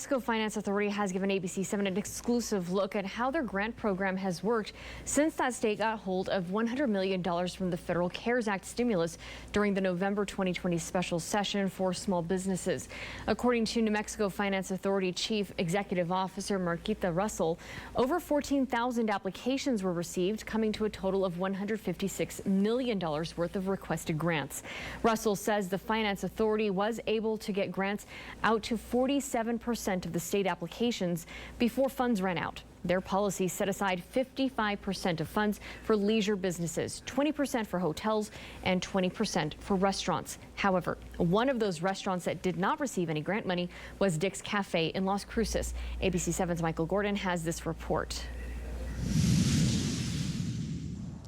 Mexico Finance Authority has given ABC7 an exclusive look at how their grant program has worked since that state got hold of $100 million from the Federal CARES Act stimulus during the November 2020 special session for small businesses. According to New Mexico Finance Authority Chief Executive Officer Marquita Russell, over 14,000 applications were received, coming to a total of $156 million worth of requested grants. Russell says the Finance Authority was able to get grants out to 47% of the state applications before funds ran out. Their policy set aside 55% of funds for leisure businesses, 20% for hotels, and 20% for restaurants. However, one of those restaurants that did not receive any grant money was Dick's Cafe in Las Cruces. ABC7's Michael Gordon has this report.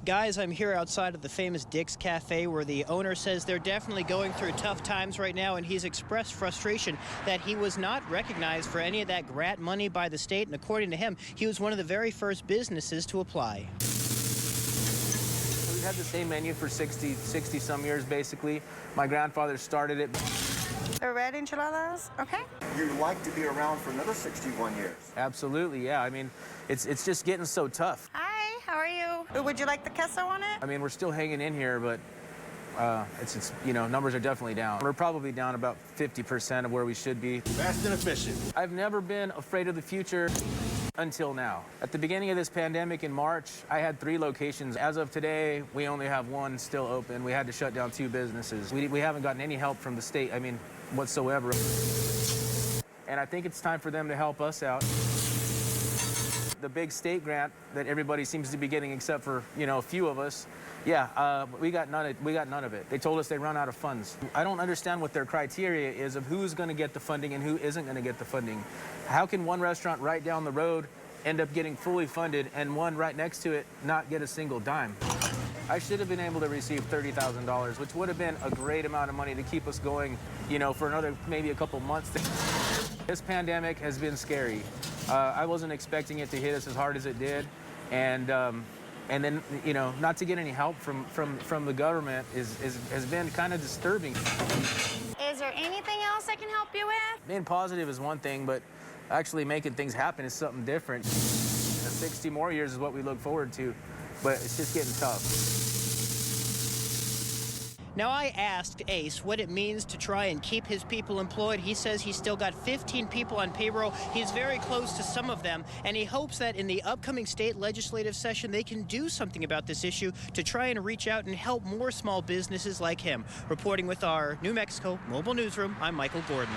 Guys, I'm here outside of the famous Dick's Cafe where the owner says they're definitely going through tough times right now, and he's expressed frustration that he was not recognized for any of that grant money by the state, and according to him, he was one of the very first businesses to apply. We've had the same menu for 60 some years, basically. My grandfather started it. The red enchiladas, okay. You'd like to be around for another 61 years. Absolutely, yeah. I mean, it's just getting so tough. Hi, how are you? Would you like the queso on it? I mean, we're still hanging in here, but you know, numbers are definitely down. We're probably down about 50% of where we should be. Fast and efficient. I've never been afraid of the future until now. At the beginning of this pandemic in March, I had 3 locations. As of today, we only have 1 still open. We had to shut down 2 businesses. We haven't gotten any help from the state, I mean, whatsoever. And I think it's time for them to help us out. The big state grant that everybody seems to be getting, except for, you know, a few of us, yeah, we got none of it. They told us they run out of funds. I don't understand what their criteria is of who's going to get the funding and who isn't going to get the funding. How can one restaurant right down the road end up getting fully funded and one right next to it not get a single dime? I should have been able to receive $30,000, which would have been a great amount of money to keep us going, you know, for another maybe a couple months. This pandemic has been scary. I wasn't expecting it to hit us as hard as it did, and then, you know, not to get any help from the government has been kind of disturbing. Is there anything else I can help you with? Being positive is one thing, but actually making things happen is something different. 60 more years is what we look forward to, but it's just getting tough. Now, I asked Ace what it means to try and keep his people employed. He says he's still got 15 people on payroll. He's very close to some of them, and he hopes that in the upcoming state legislative session, they can do something about this issue to try and reach out and help more small businesses like him. Reporting with our New Mexico Mobile Newsroom, I'm Michael Gordon.